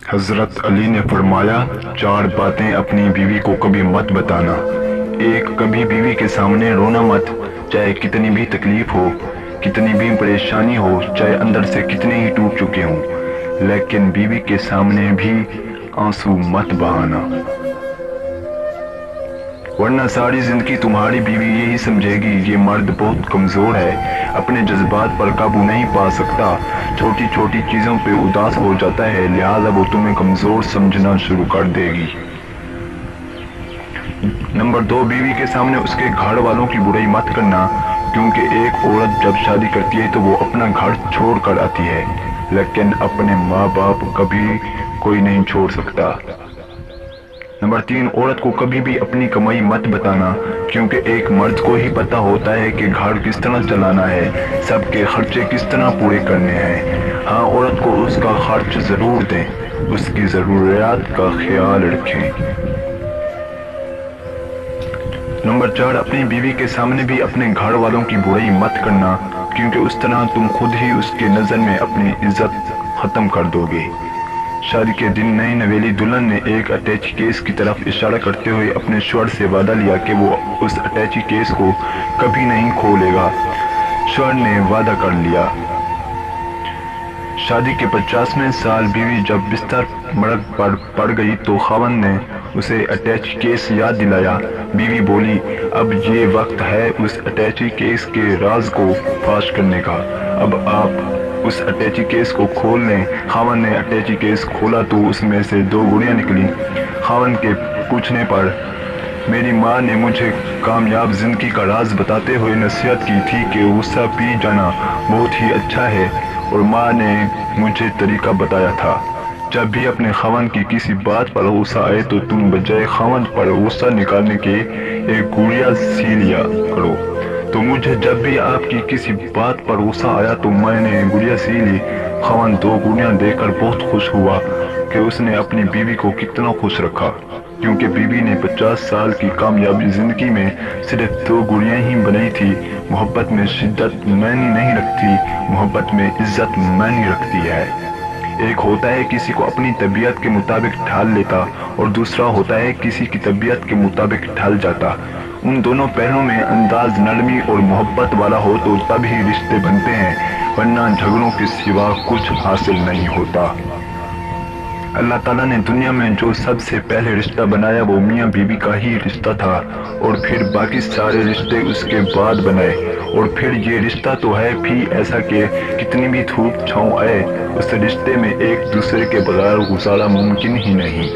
حضرت علی نے فرمایا، 4 باتیں اپنی بیوی کو کبھی مت بتانا۔ 1، کبھی بیوی کے سامنے رونا مت، چاہے کتنی بھی تکلیف ہو، کتنی بھی پریشانی ہو، چاہے اندر سے کتنے ہی ٹوٹ چکے ہوں، لیکن بیوی کے سامنے بھی آنسو مت بہانا، ورنہ ساری زندگی تمہاری بیوی یہی سمجھے گی یہ مرد بہت کمزور ہے، اپنے جذبات پر قابو نہیں پا سکتا، چھوٹی چھوٹی چیزوں پہ اداس ہو جاتا ہے، لہٰذا وہ تمہیں کمزور سمجھنا شروع کر دے گی۔ نمبر 2، بیوی کے سامنے اس کے گھر والوں کی برائی مت کرنا، کیونکہ ایک عورت جب شادی کرتی ہے تو وہ اپنا گھر چھوڑ کر آتی ہے، لیکن اپنے ماں باپ کبھی کوئی نہیں چھوڑ سکتا۔ نمبر 3، عورت کو کبھی بھی اپنی کمائی مت بتانا، کیونکہ ایک مرد کو ہی پتہ ہوتا ہے کہ گھر کس طرح چلانا ہے، سب کے خرچے کس طرح پورے کرنے ہیں۔ ہاں، عورت کو اس کا خرچ ضرور دیں، اس کی ضروریات کا خیال رکھیں۔ نمبر 4، اپنی بیوی کے سامنے بھی اپنے گھر والوں کی برائی مت کرنا، کیونکہ اس طرح تم خود ہی اس کے نظر میں اپنی عزت ختم کر دو گے۔ شادی کے دن نئی نویلی دلہن نے ایک اٹیچی کیس کی طرف اشارہ کرتے ہوئے اپنے شوہر سے وعدہ لیا کہ وہ اس اٹیچی کیس کو کبھی نہیں کھولے گا۔ شوہر نے وعدہ کر لیا۔ شادی کے 50ویں سال بیوی جب بستر مرگ پر پڑ گئی تو خاوند نے اسے اٹیچی کیس یاد دلایا۔ بیوی بولی، اب یہ وقت ہے اس اٹیچی کیس کے راز کو فاش کرنے کا، اب آپ اس اٹیچی کیس کو کھول لیں۔ خاوند نے اٹیچی کیس کھولا تو اس میں سے 2 گڑیاں نکلیں۔ خاوند کے پوچھنے پر میری ماں نے مجھے کامیاب زندگی کا راز بتاتے ہوئے نصیحت کی تھی کہ غصہ پی جانا بہت ہی اچھا ہے، اور ماں نے مجھے طریقہ بتایا تھا، جب بھی اپنے خاوند کی کسی بات پر غصہ آئے تو تم بجائے خاوند پر غصہ نکالنے کے ایک گڑیا سی لیا کرو۔ تو مجھے جب بھی آپ کی کسی بات پر غصہ آیا تو میں نے گڑیا سی لی۔ خاوند 2 گڑیاں دے کر بہت خوش ہوا کہ اس نے اپنی بیوی کو کتنا خوش رکھا، کیونکہ بیوی نے 50 سال کی کامیابی زندگی میں صرف 2 گڑیاں ہی بنائی تھی۔ محبت میں شدت معنی نہیں رکھتی، محبت میں عزت معنی رکھتی ہے۔ ایک ہوتا ہے کسی کو اپنی طبیعت کے مطابق ڈھال لیتا، اور دوسرا ہوتا ہے کسی کی طبیعت کے مطابق ڈھل جاتا۔ ان دونوں پہلوؤں میں انداز نرمی اور محبت والا ہو تو تب ہی رشتے بنتے ہیں، ورنہ جھگڑوں کے سوا کچھ حاصل نہیں ہوتا۔ اللہ تعالیٰ نے دنیا میں جو سب سے پہلے رشتہ بنایا وہ میاں بیوی کا ہی رشتہ تھا، اور پھر باقی سارے رشتے اس کے بعد بنائے، اور پھر یہ رشتہ تو ہے بھی ایسا کہ کتنی بھی دھوپ چھاؤں آئے، اس رشتے میں ایک دوسرے کے بغیر گزارا ممکن ہی نہیں۔